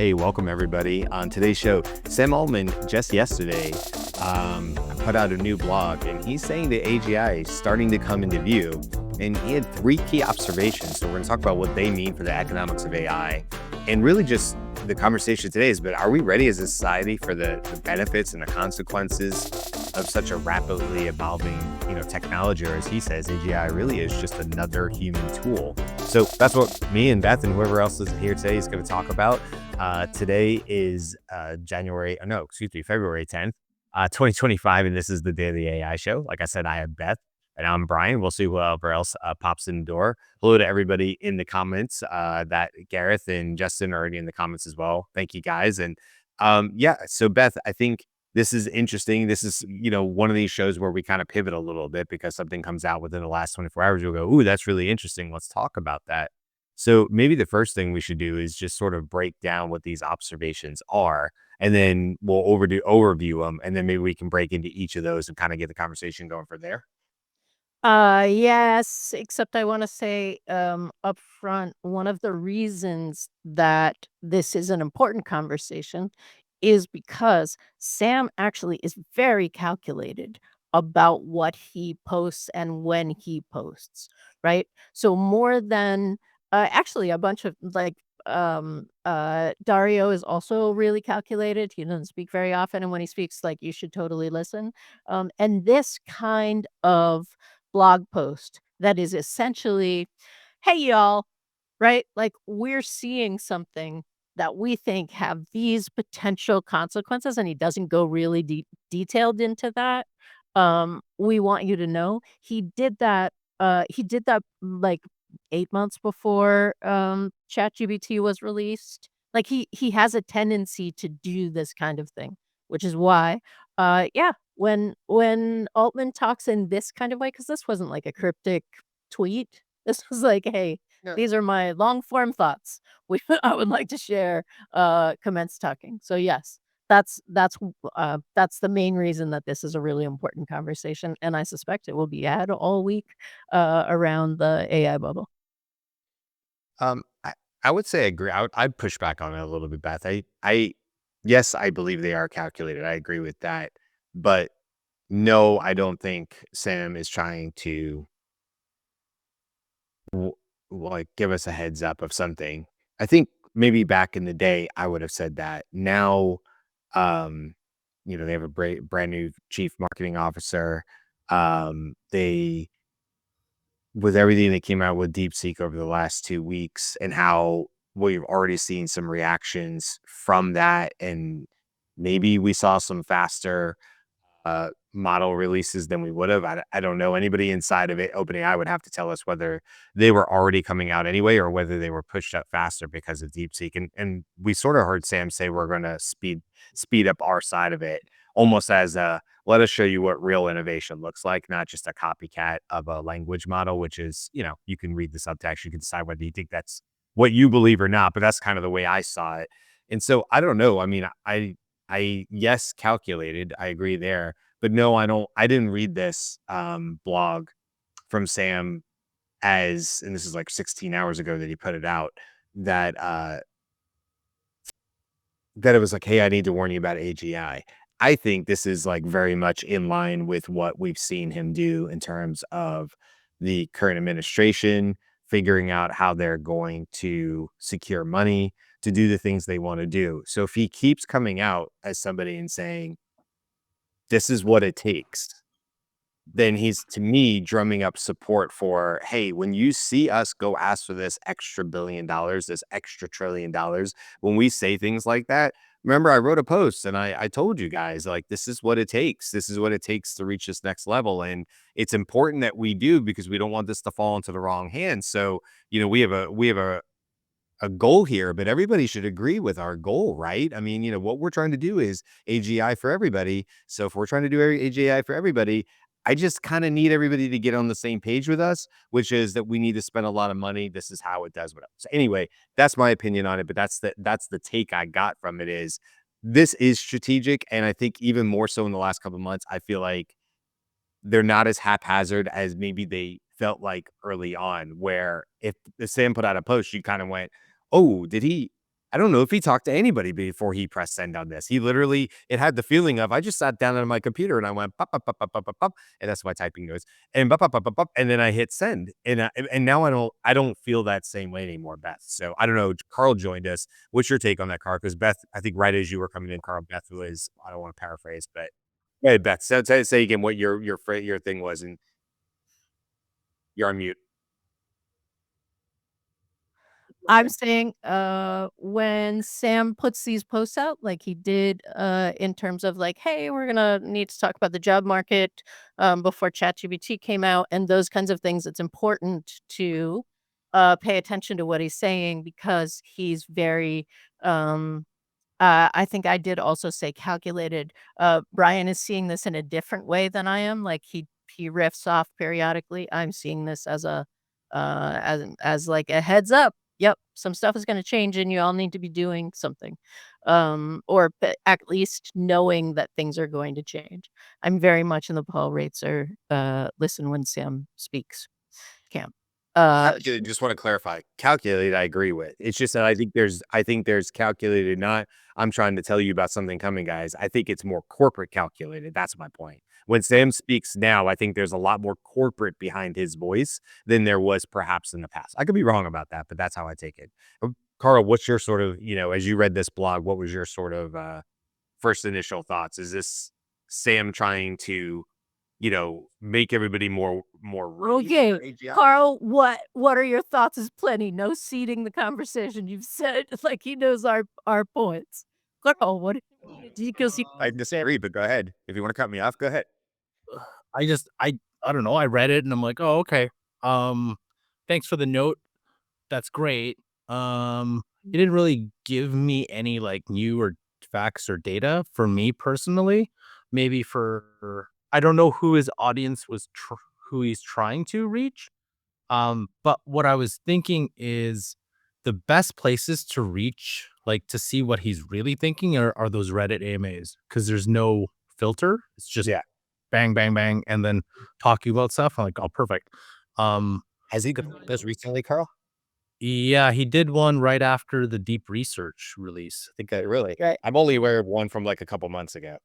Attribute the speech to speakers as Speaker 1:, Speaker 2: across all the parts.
Speaker 1: Hey, welcome everybody. On today's show, Sam Altman just yesterday put out a new blog, and he's saying that AGI is starting to come into view. And he had three key observations. So we're going to talk about what they mean for the economics of AI, and really just the conversation today is, but are we ready as a society for the benefits and the consequences of such a rapidly evolving, technology? Or as he says, AGI really is just another human tool. So that's what me and Beth and whoever else is here today is going to talk about. Today is February 10th, 2025, and this is the Daily AI Show. Like I said, I have Beth. And I'm Brian. We'll see whoever else pops in the door. Hello to everybody in the comments. That Gareth and Justin are already in the comments as well. Thank you guys. And so Beth, I think this is interesting. This is, one of these shows where we kind of pivot a little bit because something comes out within the last 24 hours. You'll go, ooh, that's really interesting. Let's talk about that. So maybe the first thing we should do is just sort of break down what these observations are, and then we'll overview them. And then maybe we can break into each of those and kind of get the conversation going from there.
Speaker 2: Yes, except I want to say up front, one of the reasons that this is an important conversation is because Sam actually is very calculated about what he posts and when he posts, right? So more than actually a bunch of Dario is also really calculated. He doesn't speak very often, and when he speaks, like, you should totally listen. And this kind of blog post that is essentially, "Hey, y'all," right? Like, we're seeing something that we think have these potential consequences, and he doesn't go really detailed into that. We want you to know he did that, like, 8 months before, ChatGPT was released. Like, he has a tendency to do this kind of thing, which is why, yeah, when Altman talks in this kind of way, because this wasn't like a cryptic tweet. This was like, "Hey, these are my long form thoughts. We I would like to share, commence talking." So, yes, that's the main reason that this is a really important conversation, and I suspect it will be had all week, around the AI bubble.
Speaker 1: Um, I, I would say I agree. I'd push back on it a little bit, Beth. Yes, I believe they are calculated. I agree with that. But no, I don't think Sam is trying to w- like give us a heads up of something. I think maybe back in the day, I would have said that. Now, um, they have a brand new chief marketing officer. They with everything that came out with DeepSeek over the last 2 weeks and how we've already seen some reactions from that, and maybe we saw some faster, model releases than we would have. I don't know. Anybody inside of it, OpenAI would have to tell us whether they were already coming out anyway or whether they were pushed up faster because of DeepSeek, and we sort of heard Sam say we're gonna speed up our side of it, almost as a let us show you what real innovation looks like, not just a copycat of a language model, which is, you can read the subtext, you can decide whether you think that's what you believe or not, but that's kind of the way I saw it. And so I don't know. I mean, yes, calculated, I agree there, but no, I didn't read this blog from Sam as, and this is like 16 hours ago that he put it out, that that it was like, "Hey, I need to warn you about AGI." I think this is, like, very much in line with what we've seen him do in terms of the current administration, figuring out how they're going to secure money to do the things they wanna do. So if he keeps coming out as somebody and saying, "This is what it takes," then he's, to me, drumming up support for, hey, when you see us go ask for this extra $1 billion, this extra $1 trillion, when we say things like that, remember I wrote a post and I told you guys, like, this is what it takes. This is what it takes to reach this next level. And it's important that we do because we don't want this to fall into the wrong hands. So, we have a goal here, but everybody should agree with our goal, right? I mean, what we're trying to do is AGI for everybody. So if we're trying to do AGI for everybody, I just kind of need everybody to get on the same page with us, which is that we need to spend a lot of money. This is how it does whatever. So anyway, that's my opinion on it, but that's the take I got from it is this is strategic. And I think even more so in the last couple of months, I feel like they're not as haphazard as maybe they felt like early on, where if the Sam put out a post, you kind of went, "Oh, did he?" I don't know if he talked to anybody before he pressed send on this. He literally it had the feeling of I just sat down on my computer and I went pop, pop, pop, pop, pop, pop, pop, and that's my typing noise, and pop, pop, pop, pop, pop, and then I hit send, and now I don't feel that same way anymore, Beth. So I don't know. Carl joined us. What's your take on that, Carl? Because Beth, I think right as you were coming in, Carl, Beth was I don't want to paraphrase, but go ahead, Beth. So say again what your thing was, and you're on mute.
Speaker 2: I'm saying, when Sam puts these posts out, like he did, in terms of like, "Hey, we're gonna need to talk about the job market," before ChatGPT came out and those kinds of things, it's important to, pay attention to what he's saying because he's very, um I think I did also say calculated. Brian is seeing this in a different way than I am, like, he riffs off periodically. I'm seeing this as a, as like a heads up. Yep, some stuff is gonna change and you all need to be doing something, or at least knowing that things are going to change. I'm very much in the Paul Raitzer, listen when Sam speaks camp. Uh
Speaker 1: Calculated, just wanna clarify. Calculated, I agree with. It's just that I think there's calculated, not, "I'm trying to tell you about something coming, guys." I think it's more corporate calculated, that's my point. When Sam speaks now, I think there's a lot more corporate behind his voice than there was perhaps in the past. I could be wrong about that, but that's how I take it. Carl, what's your sort of as you read this blog, what was your sort of, first initial thoughts? Is this Sam trying to, make everybody more ready
Speaker 2: Okay,
Speaker 1: for AGI?
Speaker 2: Carl, what are your thoughts? Is plenty. No ceding the conversation. You've said like he knows our points. Carl, what because he
Speaker 1: I disagree, but go ahead. If you wanna cut me off, go ahead.
Speaker 3: I just I don't know, I read it and I'm like, "Oh, okay. Um, thanks for the note. That's great." It didn't really give me any, like, new or facts or data for me personally. Maybe for I don't know who his audience who he's trying to reach. But what I was thinking is the best places to reach, like, to see what he's really thinking are those Reddit AMAs because there's no filter. It's just
Speaker 1: Yeah.
Speaker 3: bang, bang, bang, and then talking about stuff. I'm like, "Oh, perfect." Um,
Speaker 1: Has he done this recently, Carl?
Speaker 3: yeah, he did one right after the deep research release.
Speaker 1: I think that really
Speaker 2: right.
Speaker 1: I'm only aware of one from, like, a couple months ago.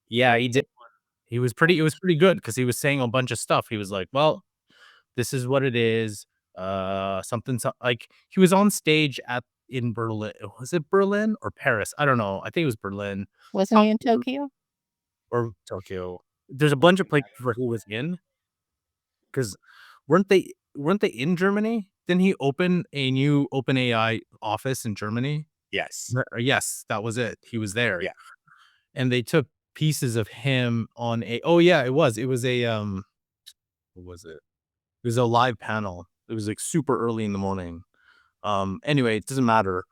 Speaker 3: Yeah, he did. It was pretty good because he was saying a bunch of stuff. He was like, "Well, this is what it is." Something like he was on stage at in Berlin. Was it Berlin or Paris? I don't know. I think it was Berlin
Speaker 2: Wasn't he in Tokyo?
Speaker 3: or Tokyo. There's a bunch of places where he was in because weren't they in Germany? Didn't he open a new OpenAI office in Germany?
Speaker 1: Yes.
Speaker 3: Yes, that was it. He was there,
Speaker 1: Yeah.
Speaker 3: and they took pieces of him on a. Oh yeah, it was. It was a what was it? It was a live panel. It was like super early in the morning. Anyway, it doesn't matter.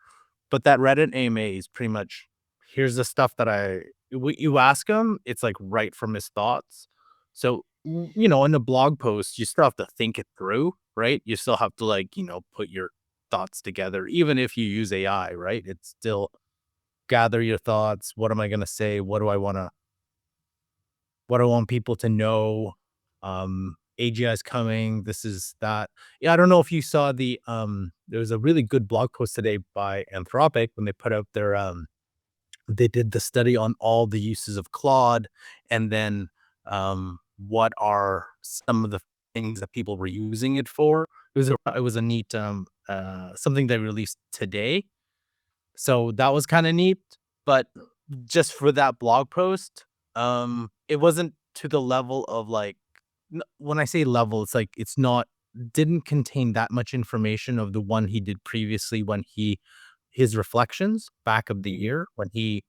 Speaker 3: But that Reddit AMA is pretty much here's the stuff that you ask him, it's like right from his thoughts. So, in the blog post, you still have to think it through, right? You still have to like, put your thoughts together, even if you use AI, right? It's still gather your thoughts. What am I gonna say? What do I want people to know? AGI is coming. This is that. Yeah, I don't know if you saw there was a really good blog post today by Anthropic when they put out they did the study on all the uses of Claude and then what are some of the things that people were using it for. It was a neat something they released today. So that was kind of neat, but just for that blog post, it wasn't to the level of like when I say level, it's like it's not didn't contain that much information of the one he did previously when his reflections back of the year when he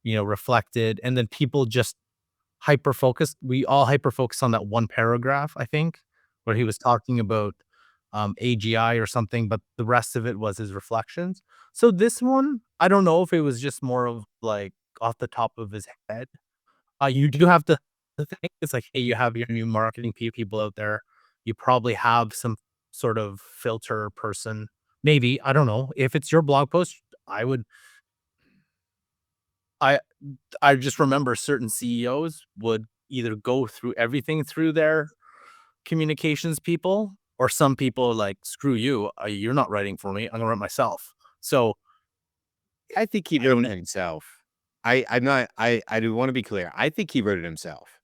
Speaker 3: reflected and then people just hyper focused. We all hyper focused on that one paragraph, I think, where he was talking about AGI or something, but the rest of it was his reflections. So this one, I don't know if it was just more of like off the top of his head. You do have to think it's like, hey, you have your new marketing people out there. You probably have some sort of filter person. Maybe I don't know if it's your blog post. I I just remember certain CEOs would either go through everything through their communications people, or some people are like, "Screw you, you're not writing for me. I'm gonna write myself." So
Speaker 1: I think he wrote it himself. I'm not I do wanna be clear. I think he wrote it himself.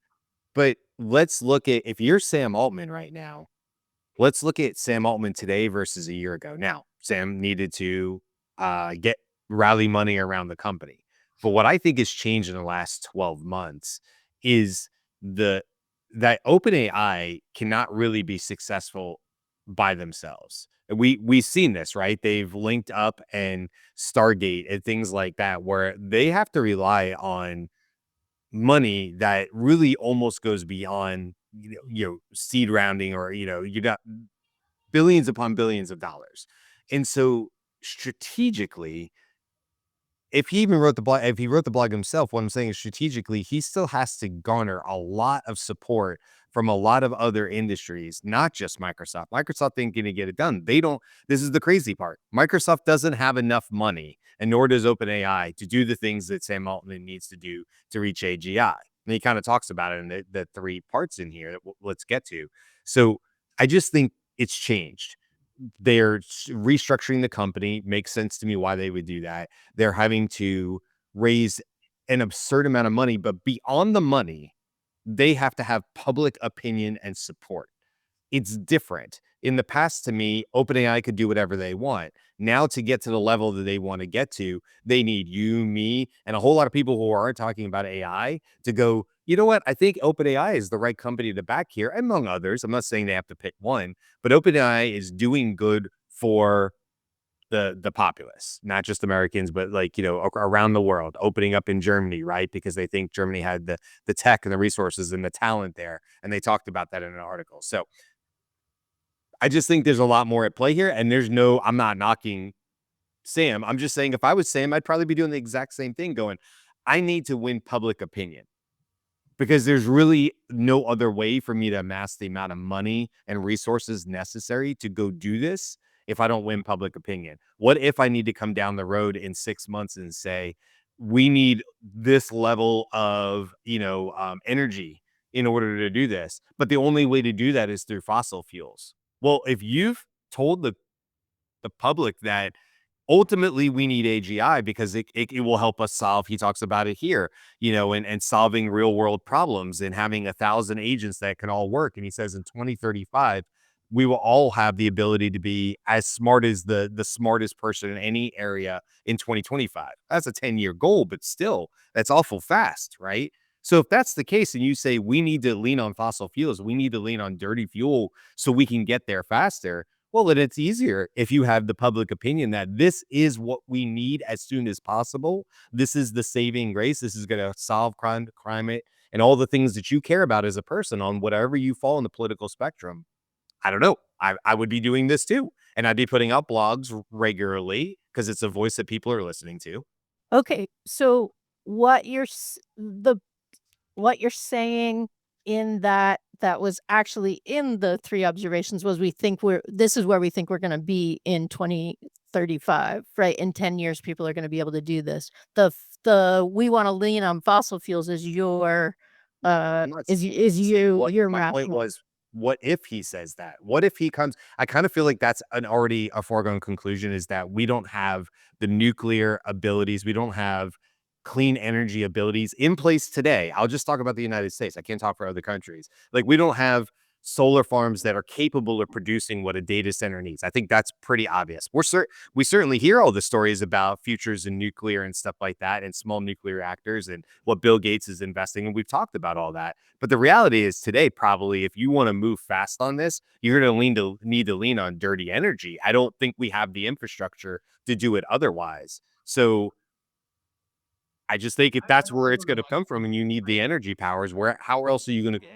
Speaker 1: But let's look at if you're Sam Altman right now, let's look at Sam Altman today versus a year ago. Now, Sam needed to get rally money around the company. But what I think has changed in the last 12 months is the that OpenAI cannot really be successful by themselves. And we've seen this, right? They've linked up and Stargate and things like that, where they have to rely on money that really almost goes beyond seed rounding, or you got billions upon billions of dollars. And so strategically, if he wrote the blog himself, what I'm saying is strategically, he still has to garner a lot of support from a lot of other industries, not just Microsoft. Microsoft ain't going to get it done. They don't. This is the crazy part. Microsoft doesn't have enough money, and nor does OpenAI, to do the things that Sam Altman needs to do to reach AGI. And he kind of talks about it in the three parts in here that let's get to. So I just think it's changed. They're restructuring the company. Makes sense to me why they would do that. They're having to raise an absurd amount of money, but beyond the money, they have to have public opinion and support. It's different. In the past, to me, OpenAI could do whatever they want. Now, to get to the level that they want to get to, they need you, me, and a whole lot of people who aren't talking about AI to go, you know what? I think OpenAI is the right company to back here, among others. I'm not saying they have to pick one, but OpenAI is doing good for the populace, not just Americans, but like, around the world, opening up in Germany, right? Because they think Germany had the tech and the resources and the talent there. And they talked about that in an article. So I just think there's a lot more at play here. And I'm not knocking Sam. I'm just saying if I was Sam, I'd probably be doing the exact same thing going, I need to win public opinion, because there's really no other way for me to amass the amount of money and resources necessary to go do this if I don't win public opinion. What if I need to come down the road in 6 months and say, we need this level of, energy in order to do this, but the only way to do that is through fossil fuels. Well, if you've told the public that ultimately we need AGI because it will help us solve, he talks about it here, and solving real world problems and having 1,000 agents that can all work. And he says in 2035, we will all have the ability to be as smart as the smartest person in any area in 2025. That's a 10-year goal, but still, that's awful fast, right? So if that's the case, and you say we need to lean on fossil fuels, we need to lean on dirty fuel so we can get there faster, well, then it's easier if you have the public opinion that this is what we need as soon as possible. This is the saving grace. This is going to solve climate, and all the things that you care about as a person on whatever you fall in the political spectrum. I don't know. I would be doing this too. And I'd be putting out blogs regularly because it's a voice that people are listening to.
Speaker 2: Okay, so what you're s the what you're saying in that was actually in the 3 observations was this is where we think we're gonna be in 2035, right? In 10 years, people are gonna be able to do this. We wanna lean on fossil fuels is
Speaker 1: I'm not saying what
Speaker 2: your
Speaker 1: my point
Speaker 2: rational.
Speaker 1: was, what if he says that? What if he comes I kind of feel like that's an already a foregone conclusion, is that we don't have the nuclear abilities, we don't have clean energy abilities in place today. I'll just talk about the United States. I can't talk for other countries. Like, we don't have solar farms that are capable of producing what a data center needs. I think that's pretty obvious. We certainly hear all the stories about futures in nuclear and stuff like that, and small nuclear reactors, and what Bill Gates is investing, and we've talked about all that. But the reality is today, probably, if you want to move fast on this, you're going to need to lean on dirty energy. I don't think we have the infrastructure to do it otherwise. So I just think if that's where it's going to come from, and you need the energy powers, how else are you going to?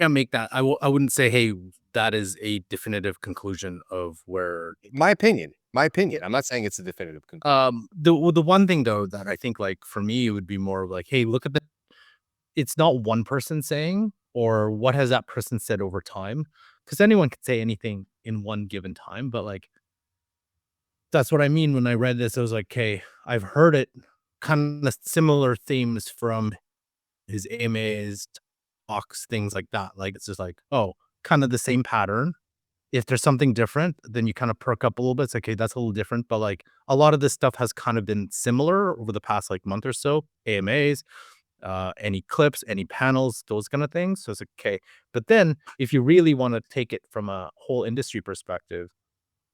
Speaker 3: Can't make that. I wouldn't say, hey, that is a definitive conclusion of where.
Speaker 1: My opinion. My opinion. I'm not saying it's a definitive conclusion.
Speaker 3: The one thing though that I think, like, for me, it would be more of like, hey, look at the. It's not one person saying, or what has that person said over time, because anyone can say anything in one given time. But like, that's what I mean when I read this. I was like, okay, I've heard it, kind of similar themes from his AMAs, talks, things like that. Like, it's just like, oh, kind of the same pattern. if there's something different, then you kind of perk up a little bit. It's like, okay, that's a little different. But like a lot of this stuff has kind of been similar over the past like month or so. AMAs, any clips, any panels, those kind of things. So it's okay. But then if you really want to take it from a whole industry perspective,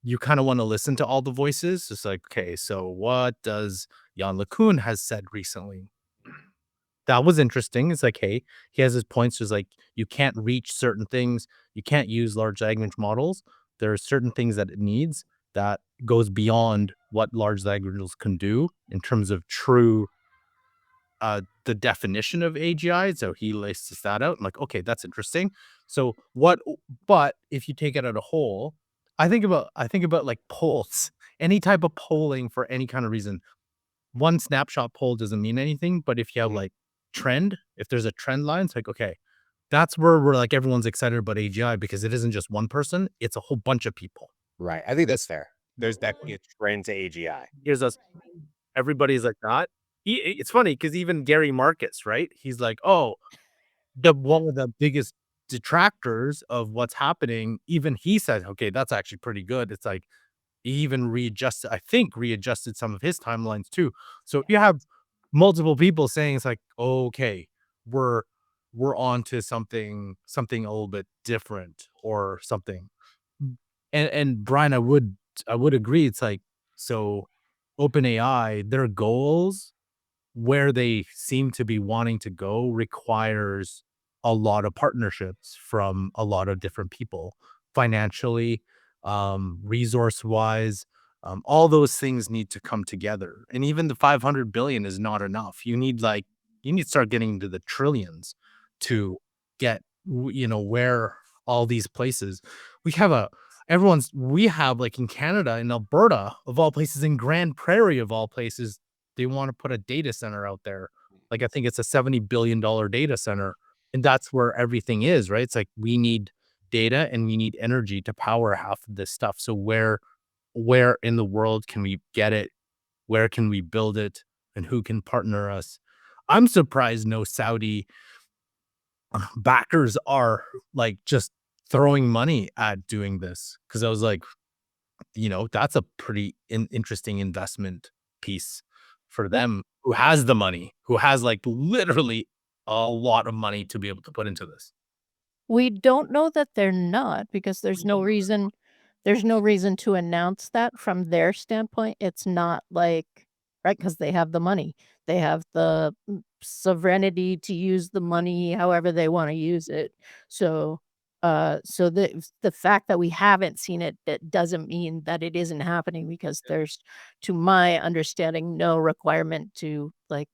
Speaker 3: you kind of want to listen to all the voices. It's like, okay, so what does Jan LeCun has said recently? That was interesting. It's like, hey, he has his points. There's like, you can't reach certain things. You can't use large language models. There are certain things that it needs that goes beyond what large language models can do in terms of true the definition of AGI. So he lists that out. I'm like, okay, that's interesting. So what, but if you take it as a whole, I think about like polls, any type of polling for any kind of reason. One snapshot poll doesn't mean anything, but if you have like if there's a trend line, it's like, okay, that's where we're like everyone's excited about AGI because it isn't just one person, it's a whole bunch of people.
Speaker 1: Right. I think that's fair. There's definitely a trend to AGI.
Speaker 3: Here's us, everybody's like that. It's funny because even Gary Marcus, right? He's like, oh, the one of the biggest detractors of what's happening, even he said, okay, that's actually pretty good. It's like he even readjusted some of his timelines too. So you have multiple people saying it's like, okay, we're on to something a little bit different or something. And Brian, I would agree. It's like, so OpenAI, their goals where they seem to be wanting to go requires a lot of partnerships from a lot of different people, financially, resource wise. All those things need to come together. And even the 500 billion is not enough. You need to start getting into the trillions to get, where all these places we have we have like in Canada, in Alberta, of all places, in Grand Prairie, of all places, they want to put a data center out there. Like, I think it's a $70 billion data center, and that's where everything is, right? It's like we need data and we need energy to power half of this stuff. So where in the world can we get it? Where can we build it? And who can partner us? I'm surprised no Saudi backers are like just throwing money at doing this, because I was like, that's a pretty interesting investment piece for them, who has the money, who has like literally a lot of money to be able to put into this.
Speaker 2: We don't know that they're not because there's no reason to announce that from their standpoint. It's not like right, because they have the money. They have the sovereignty to use the money however they wanna use it. So, so the fact that we haven't seen it, that doesn't mean that it isn't happening because there's, to my understanding, no requirement to, like,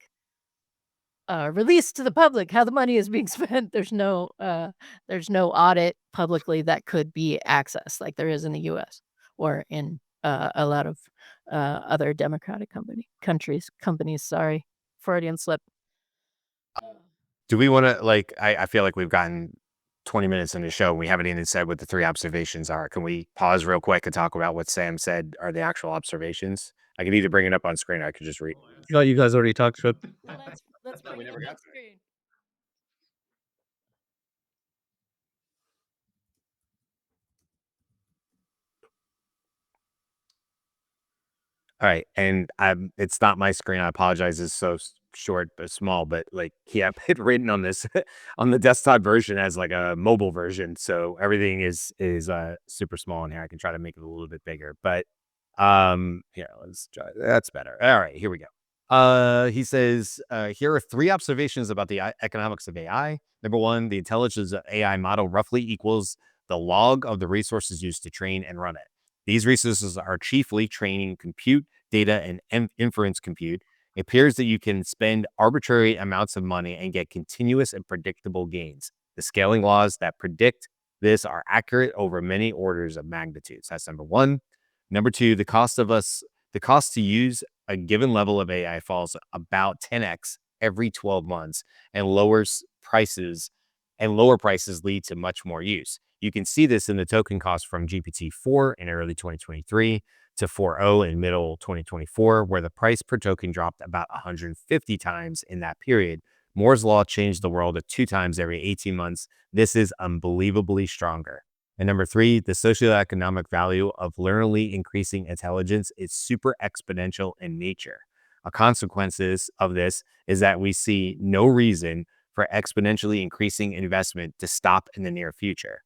Speaker 2: release to the public how the money is being spent. There's no audit publicly that could be accessed like there is in the US or in, a lot of, other democratic companies, sorry, Freudian slip.
Speaker 1: Do we want to I feel like we've gotten 20 minutes in the show and we haven't even said what the three observations are. Can we pause real quick and talk about what Sam said are the actual observations? I could either bring it up on screen or I could just read.
Speaker 3: Oh, you guys already talked about.
Speaker 2: Let's
Speaker 1: No,
Speaker 2: bring
Speaker 1: we
Speaker 2: it
Speaker 1: never
Speaker 2: up
Speaker 1: got
Speaker 2: on
Speaker 1: to it.
Speaker 2: screen.
Speaker 1: All right, and it's not my screen. I apologize. It's so short but small. But like he had it written on this on the desktop version as like a mobile version, so everything is super small in here. I can try to make it a little bit bigger, but here, let's try. That's better. All right, here we go. He says, here are three observations about the economics of AI. Number one, the intelligence of AI model roughly equals the log of the resources used to train and run it. These resources are chiefly training compute, data, and inference compute. It appears that you can spend arbitrary amounts of money and get continuous and predictable gains. The scaling laws that predict this are accurate over many orders of magnitudes. That's number one. Number two, the cost to use a given level of AI falls about 10x every 12 months and lower prices lead to much more use. You can see this in the token cost from GPT-4 in early 2023 to 4.0 in middle 2024, where the price per token dropped about 150 times in that period. Moore's law changed the world at 2 times every 18 months. This is unbelievably stronger. And number three, the socioeconomic value of linearly increasing intelligence is super exponential in nature. A consequences of this is that we see no reason for exponentially increasing investment to stop in the near future.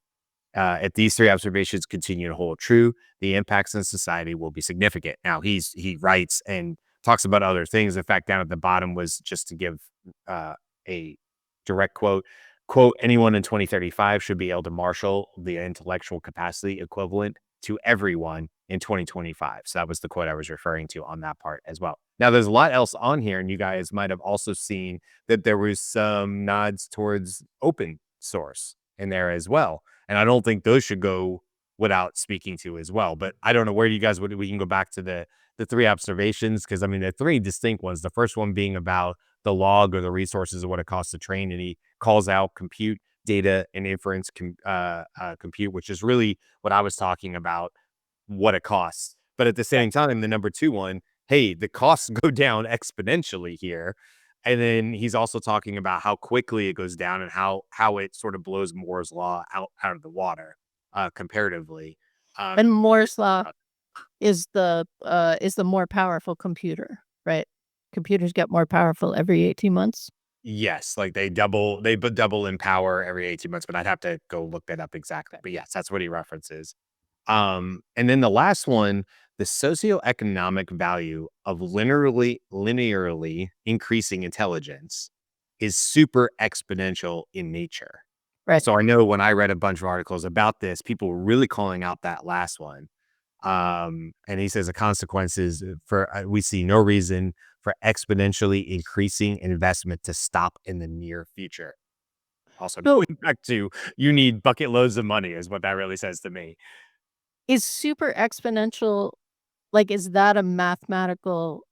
Speaker 1: If these three observations continue to hold true, the impacts on society will be significant. Now, he writes and talks about other things. In fact, down at the bottom was just to give uh, a direct quote. Quote, anyone in 2035 should be able to marshal the intellectual capacity equivalent to everyone in 2025. So that was the quote I was referring to on that part as well. Now, there's a lot else on here, and you guys might have also seen that there was some nods towards open source in there as well. And I don't think those should go without speaking to as well. But I don't know where you guys would, we can go back to the three observations, because I mean, the three distinct ones. The first one being about the log or the resources of what it costs to train. And he calls out compute, data, and inference compute, which is really what I was talking about, what it costs. But at the same time, the number two one, hey, the costs go down exponentially here. And then he's also talking about how quickly it goes down and how it sort of blows Moore's law out of the water comparatively.
Speaker 2: And
Speaker 1: Um,
Speaker 2: Moore's law
Speaker 1: uh,
Speaker 2: is the more powerful computer, right? Computers get more powerful every 18 months.
Speaker 1: yes, like they double in power every 18 months, but I'd have to go look that up exactly. But yes, that's what he references. And then the last one, the socioeconomic value of linearly increasing intelligence is super exponential in nature.
Speaker 2: Right.
Speaker 1: So I know when I read a bunch of articles about this, people were really calling out that last one. And he says the consequences for we see no reason for exponentially increasing investment to stop in the near future. Also,
Speaker 2: So
Speaker 1: going back to you need bucket loads of money is what that really says to me.
Speaker 2: is super exponential, like, is that a mathematical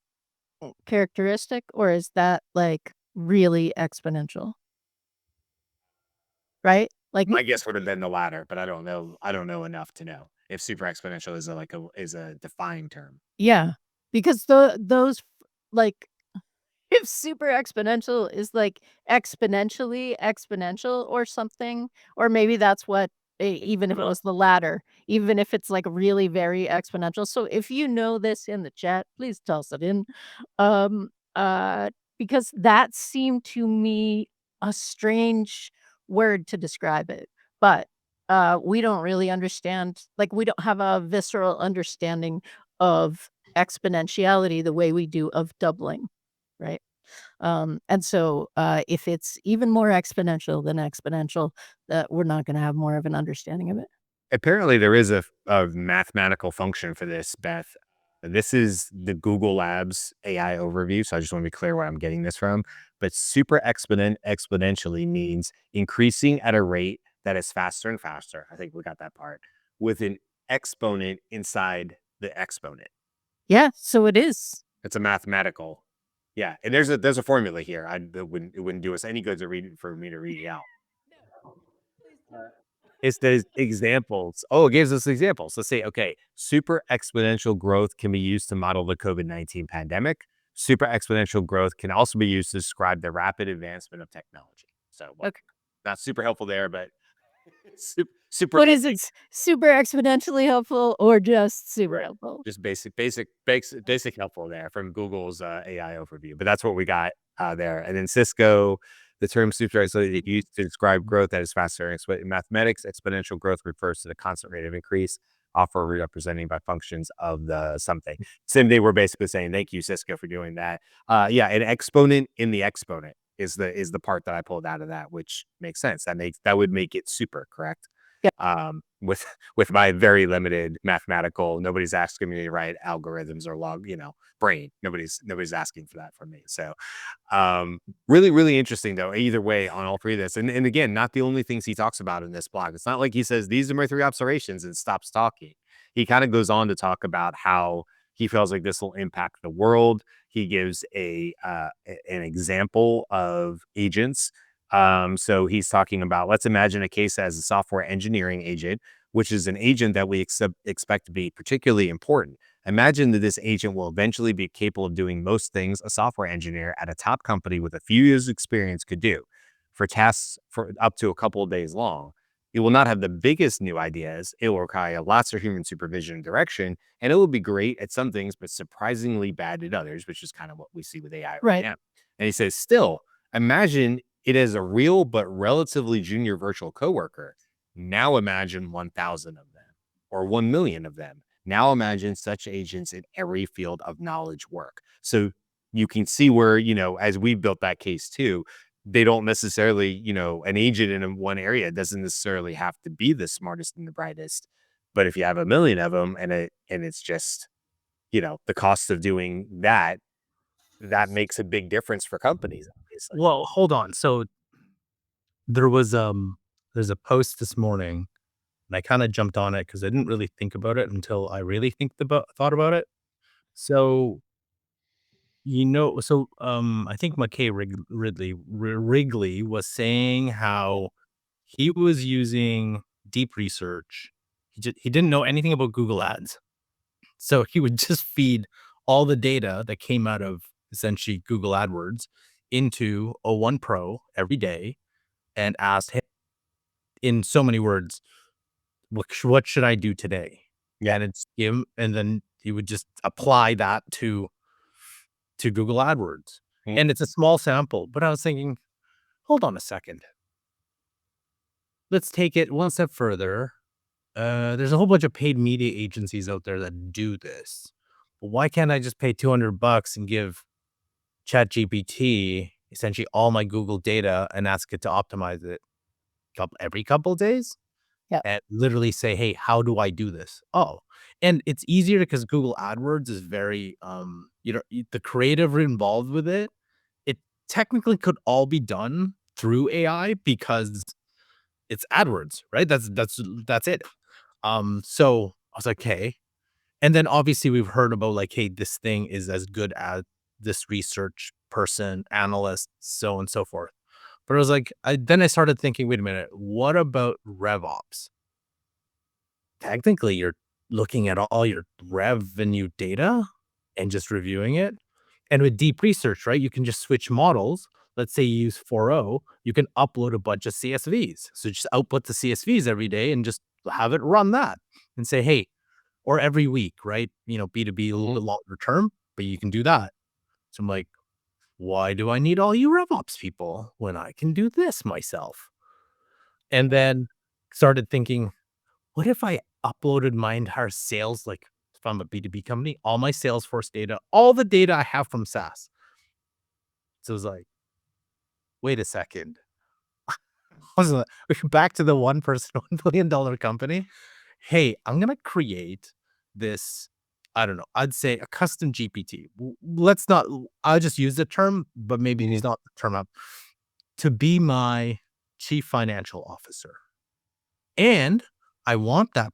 Speaker 2: characteristic, or is that, like, really exponential? Right? Like,
Speaker 1: My guess would have been the latter, but I don't know. I don't know enough to know if super exponential is is a defined term.
Speaker 2: yeah, because those, like, if super exponential is, like, exponentially exponential or something, or maybe that's what even if it was the latter, even if it's, like, really very exponential. So if you know this in the chat, please toss it in. Um, because that seemed to me a strange word to describe it, but, we don't really understand, like, we don't have a visceral understanding of exponentiality the way we do of doubling, right? And so, if it's even more exponential than exponential, we're not gonna have more of an understanding of it.
Speaker 1: Apparently, there is a mathematical function for this, Beth. This is the Google Labs AI overview. So I just want to be clear where I'm getting this from. But super exponentially means increasing at a rate that is faster and faster. I think we got that part with an exponent inside the exponent.
Speaker 2: Yeah, so it is.
Speaker 1: It's a mathematical, yeah. And there's a formula here. It wouldn't do us any good to read it for me to read it out.
Speaker 2: No, please don't.
Speaker 1: It's the examples. Oh, it gives us examples. Let's say, okay, super exponential growth can be used to model the COVID-19 pandemic. Super exponential growth can also be used to describe the rapid advancement of technology. So, well,
Speaker 2: Okay.
Speaker 1: not super helpful there, but super
Speaker 2: What is it? Super exponentially helpful or just super
Speaker 1: right.
Speaker 2: helpful?
Speaker 1: Just basic helpful there from Google's AI overview. But that's what we got there. And then Cisco, the term super exponential is used to describe growth that is faster. In mathematics, exponential growth refers to the constant rate of increase, often representing by functions of the something. Same thing. We're basically saying thank you, Cisco, for doing that. Yeah, an exponent in the exponent is the part that I pulled out of that, which makes sense. That would make it super, correct?
Speaker 2: Yeah.
Speaker 1: With my very limited mathematical, nobody's asking me to write algorithms or brain. Nobody's asking for that from me. So really, really interesting though, either way on all three of this. And again, not the only things he talks about in this blog. It's not like he says, these are my three observations and stops talking. He kind of goes on to talk about how he feels like this will impact the world. He gives an example of agents. So he's talking about, let's imagine a case as a software engineering agent, which is an agent that we expect to be particularly important. Imagine that this agent will eventually be capable of doing most things a software engineer at a top company with a few years experience could do for tasks for up to a couple of days long. It will not have the biggest new ideas. It will require lots of human supervision and direction, and it will be great at some things, but surprisingly bad at others, which is kind of what we see with AI right
Speaker 2: Right.
Speaker 1: now. And he says, still, imagine it as a real but relatively junior virtual coworker. Now imagine 1,000 of them or 1 million of them. Now imagine such agents in every field of knowledge work. So you can see where, as we built that case too, they don't necessarily, an agent in one area doesn't necessarily have to be the smartest and the brightest. But if you have a million of them and it's just, the cost of doing that, that makes a big difference for companies, obviously.
Speaker 3: Well, hold on. So there was there's a post this morning, and I kind of jumped on it because I didn't really think about it until I really thought about it. So I think Wrigley was saying how he was using deep research. He didn't know anything about Google Ads. So he would just feed all the data that came out of essentially Google AdWords into O1 Pro every day and asked him in so many words, what should I do today?
Speaker 1: Yeah.
Speaker 3: And it's him, and then he would just apply that to Google AdWords.
Speaker 1: Mm.
Speaker 3: And it's a small sample, but I was thinking, hold on a second. Let's take it one step further. There's a whole bunch of paid media agencies out there that do this. Why can't I just pay $200 and give ChatGPT essentially all my Google data and ask it to optimize it every couple of days?
Speaker 2: Yeah.
Speaker 3: And literally say, hey, how do I do this? Oh, and it's easier because Google AdWords is very, the creative involved with it. It technically could all be done through AI because it's AdWords, right? That's it. So I was like, okay. And then obviously we've heard about like, hey, this thing is as good as this research person, analyst, so on and so forth. But I was like, then I started thinking, wait a minute, what about RevOps? Technically, you're looking at all your revenue data and just reviewing it. And with deep research, right, you can just switch models. Let's say you use 4.0, you can upload a bunch of CSVs. So just output the CSVs every day and just have it run that and say, hey, or every week, right? B2B a little bit longer term, but you can do that. So I'm like, why do I need all you RevOps people when I can do this myself? And then started thinking, what if I uploaded my entire sales, like if I'm a B2B company, all my Salesforce data, all the data I have from SaaS? So it was like, wait a second. Wasn't back to the one person, $1 billion company. Hey, I'm going to create this, I don't know, I'd say a custom GPT. Let's not, I'll just use the term, but maybe he's not the term up to be my chief financial officer. And I want that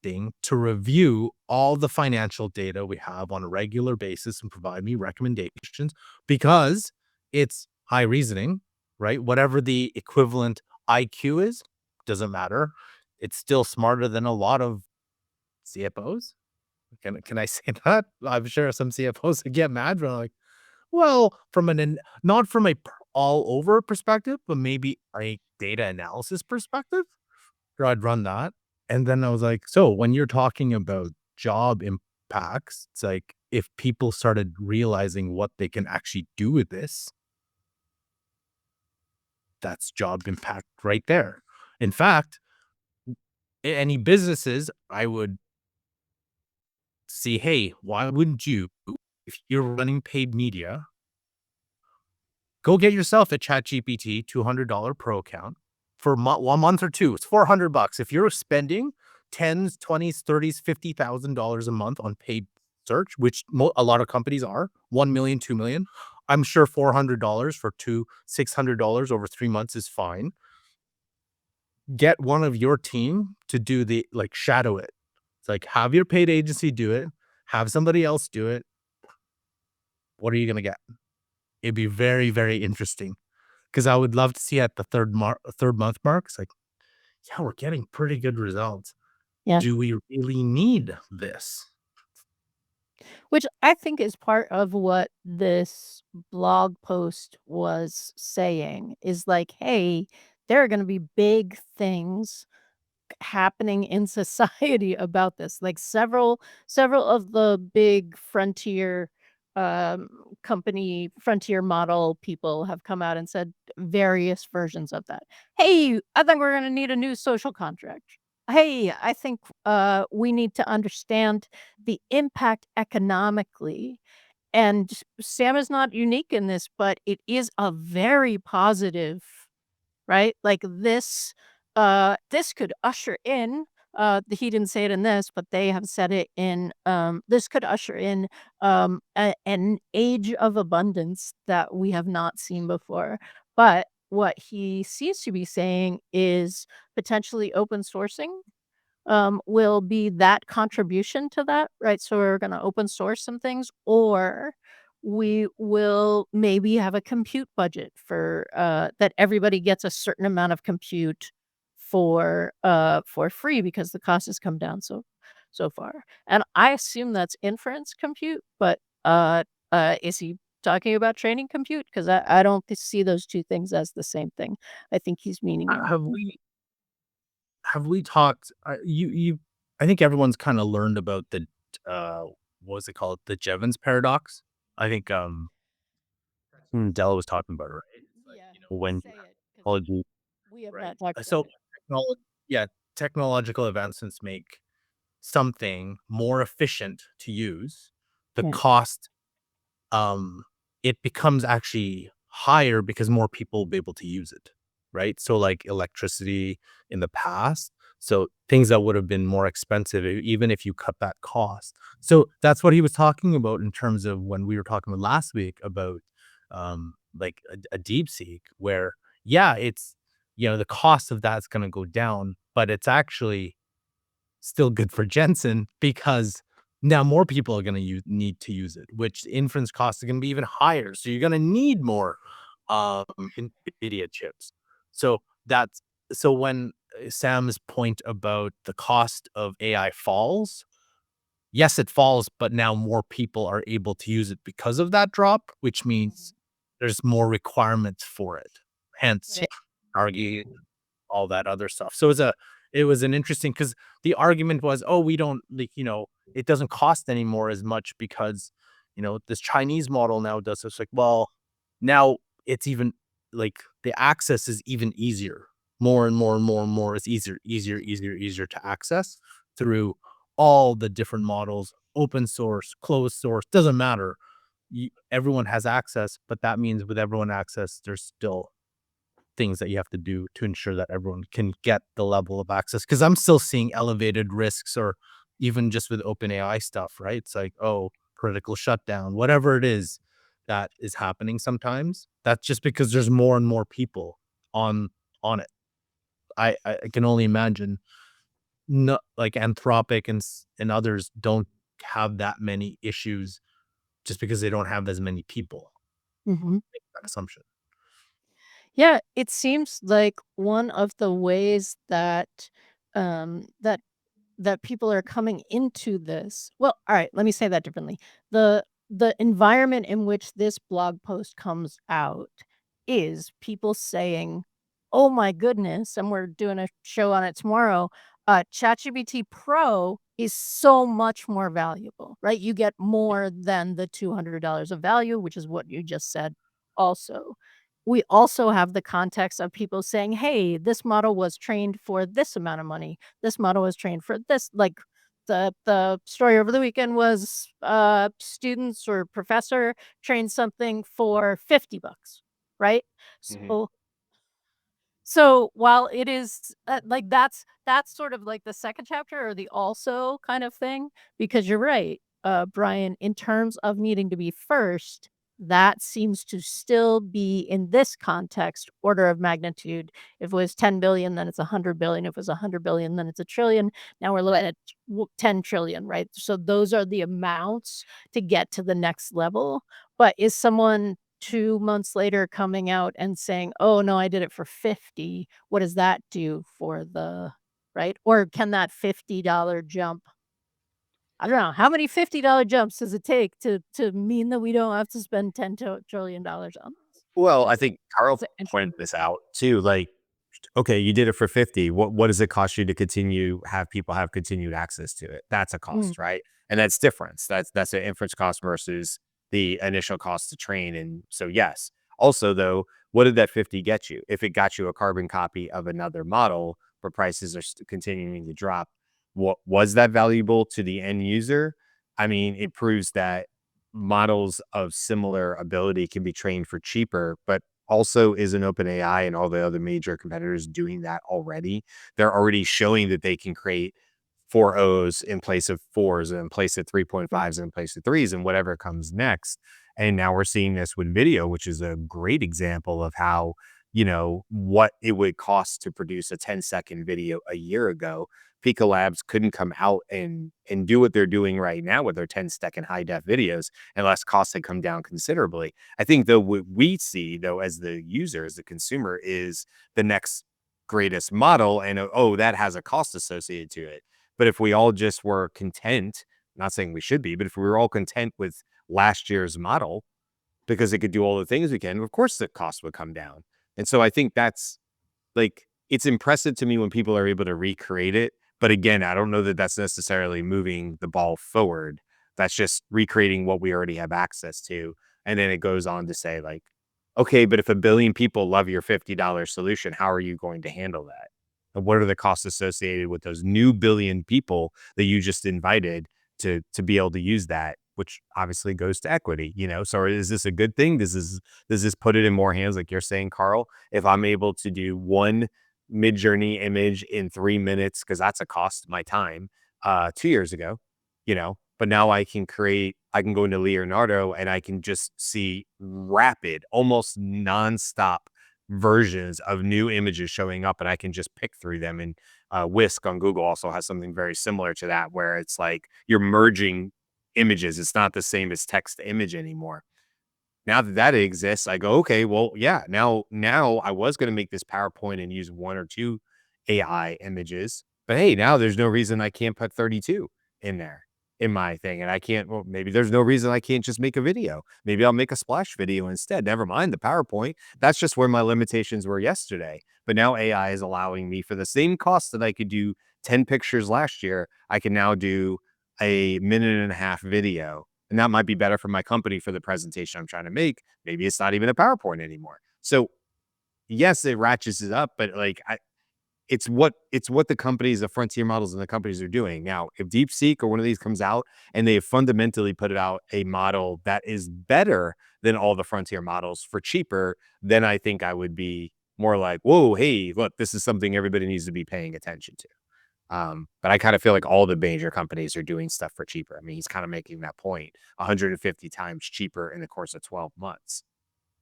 Speaker 3: thing to review all the financial data we have on a regular basis and provide me recommendations because it's high reasoning, right? Whatever the equivalent IQ is, doesn't matter. It's still smarter than a lot of CFOs. Can I say that? I'm sure some CFOs would get mad, but like, well, not from a all over perspective, but maybe a data analysis perspective. Sure, I'd run that. And then I was like, so when you're talking about job impacts, it's like if people started realizing what they can actually do with this, that's job impact right there. In fact, any businesses, I would see, hey, why wouldn't you, if you're running paid media, go get yourself a ChatGPT $200 pro account for 1 month or two. It's $400. If you're spending tens, 20s, 30s, $50,000 a month on paid search, which a lot of companies are, 1 million, 2 million, I'm sure $400 for $600 over 3 months is fine. Get one of your team to do shadow it. It's like, have your paid agency do it, have somebody else do it. What are you going to get? It'd be very, very interesting. Because I would love to see at the third month mark, it's like, yeah, we're getting pretty good results.
Speaker 2: Yeah.
Speaker 3: Do we really need this?
Speaker 2: Which I think is part of what this blog post was saying is like, hey, there are gonna be big things happening in society about this. Like several of the big frontier um frontier model people have come out and said various versions of that. Hey, I think we're going to need a new social contract. Hey, I think we need to understand the impact economically. And Sam is not unique in this, but it is a very positive, right? Like this could usher in, he didn't say it in this, but they have said it in, this could usher in, an age of abundance that we have not seen before. But what he seems to be saying is potentially open sourcing will be that contribution to that, right? So we're going to open source some things, or we will maybe have a compute budget for that everybody gets a certain amount of compute for free because the cost has come down so far. And I assume that's inference compute, but is he talking about training compute? Because I don't see those two things as the same thing. I think he's meaning more.
Speaker 3: Have we talked you I think everyone's kind of learned about the uh what was it called? The Jevons paradox. I think Della was talking about it, right? It's like,
Speaker 2: Yeah,
Speaker 3: when
Speaker 2: say it because
Speaker 3: technology,
Speaker 2: we have
Speaker 3: right?
Speaker 2: not talked about
Speaker 3: So
Speaker 2: it.
Speaker 3: yeah, technological advancements make something more efficient to use. The
Speaker 2: Yeah.
Speaker 3: cost, um, it becomes actually higher because more people will be able to use it, right? So like electricity in the past, so things that would have been more expensive, even if you cut that cost. So that's what he was talking about in terms of when we were talking about last week about like a deep seek where, yeah, it's, the cost of that's going to go down, but it's actually still good for Jensen because now more people are going to need to use it, which inference costs are going to be even higher. So you're going to need more NVIDIA chips. So that's so when Sam's point about the cost of AI falls, yes, it falls, but now more people are able to use it because of that drop, which
Speaker 2: Mhm.
Speaker 3: means there's more requirements for it. Hence,
Speaker 2: Right.
Speaker 3: argue all that other stuff. So it was an interesting because the argument was, oh, we don't like, it doesn't cost anymore as much because, this Chinese model now does this. Like, well, now it's even like the access is even easier. More and more and more and more. It's easier to access through all the different models, open source, closed source, doesn't matter. Everyone has access, but that means with everyone access, there's still things that you have to do to ensure that everyone can get the level of access. Because I'm still seeing elevated risks, or even just with OpenAI stuff, right? It's like, oh, political shutdown, whatever it is that is happening sometimes. That's just because there's more and more people on on it. I can only imagine, no, like Anthropic and others don't have that many issues just because they don't have as many people.
Speaker 2: Mhm.
Speaker 3: Make that assumption.
Speaker 2: Yeah, it seems like one of the ways that, that people are coming into this, well, alright, let me say that differently. The environment in which this blog post comes out is people saying, "Oh my goodness," and we're doing a show on it tomorrow, ChatGPT Pro is so much more valuable, right? You get more than the $200 of value, which is what you just said also. We also have the context of people saying, "Hey, this model was trained for this amount of money. This model was trained for this," like, the story over the weekend was, students or professor trained something for 50 bucks, right?
Speaker 1: Mhm.
Speaker 2: So while it is, like, that's sort of like the second chapter or the also kind of thing, because you're right, Brian, in terms of needing to be first, that seems to still be, in this context, order of magnitude. If it was 10 billion, then it's 100 billion. If it was 100 billion, then it's a trillion. Now we're looking at 10 trillion, right? So those are the amounts to get to the next level. But is someone 2 months later coming out and saying, "Oh, no, I did it for 50." What does that do for the, right? Or can that $50 jump, I don't know, how many $50 jumps does it take to mean that we don't have to spend $10 trillion on this?
Speaker 1: Well, I
Speaker 2: That's
Speaker 1: think Carl
Speaker 2: an interesting.
Speaker 1: pointed this out too. Like, Okay, you did it for 50. What does it cost you to continue have people have continued access to it? That's a
Speaker 2: Mm,
Speaker 1: cost, right? And that's difference. That's an inference cost versus the initial cost to train. And so yes. Also though, what did that 50 get you? If it got you a carbon copy of another model where prices are continuing to drop, what was that valuable to the end user? I mean, it proves that models of similar ability can be trained for cheaper, but also is an OpenAI and all the other major competitors doing that already. They're already showing that they can create 4 O's in place of 4s and in place of
Speaker 2: mm,
Speaker 1: 3.5s and in place of 3s and whatever comes next. And now we're seeing this with video, which is a great example of how, what it would cost to produce a 10-second video a year ago. Pika Labs couldn't come out and do what they're doing right now with their 10-second high def videos unless costs had come down considerably. I think though what we see though as the user, as the consumer, is the next greatest model, and oh, that has a cost associated to it. But if we all just were content, not saying we should be, but if we were all content with last year's model because it could do all the things we can, of course the cost would come down. And so I think that's like, it's impressive to me when people are able to recreate it, but again, I don't know that that's necessarily moving the ball forward. That's just recreating what we already have access to, and then it goes on to say, like, "Okay, but if 1,000,000,000 people love your $50 solution, how are you going to handle that? And what are the costs associated with those new billion people that you just invited to be able to use that?" Which obviously goes to equity, So is this a good thing? Does this put it in more hands, like you're saying, Carl? If I'm able to do one mid-journey image in 3 minutes, because that's a cost of my time, 2 years ago, but now I can go into Leonardo and I can just see rapid, almost nonstop versions of new images showing up, and I can just pick through them. And Whisk on Google also has something very similar to that, where it's like you're merging images. It's not the same as text to image anymore. Now that that exists, I go, okay, well, yeah, now I was going to make this PowerPoint and use 1 or 2 AI images, but hey, now there's no reason I can't put 32 in there in my thing. And I can't, well, maybe there's no reason I can't just make a video. Maybe I'll make a splash video instead. Never mind the PowerPoint. That's just where my limitations were yesterday. But now AI is allowing me, for the same cost that I could do 10 pictures last year, I can now do a minute and a half video, and that might be better for my company for the presentation I'm trying to make. Maybe it's not even a PowerPoint anymore. So yes, it ratchets it up, but like it's what the companies, the frontier models and the companies are doing. Now, if DeepSeek or one of these comes out and they have fundamentally put it out a model that is better than all the frontier models for cheaper, then I think I would be more like, whoa, hey, look, this is something everybody needs to be paying attention to. But I kind of feel like all the major companies are doing stuff for cheaper. I mean, he's kind of making that point, 150 times cheaper in the course of 12 months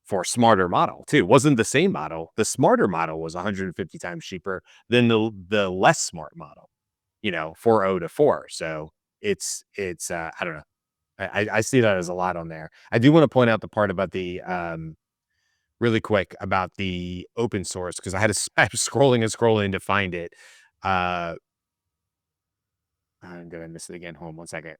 Speaker 1: for a smarter model too. It wasn't the same model. The smarter model was 150 times cheaper than the less smart model, 4.0 to 4. So it's I don't know. I see that as a lot on there. I do want to point out the part about the really quick about the open source, because I was scrolling and scrolling to find it. Uh I'm gonna miss it again. Hold on 1 second.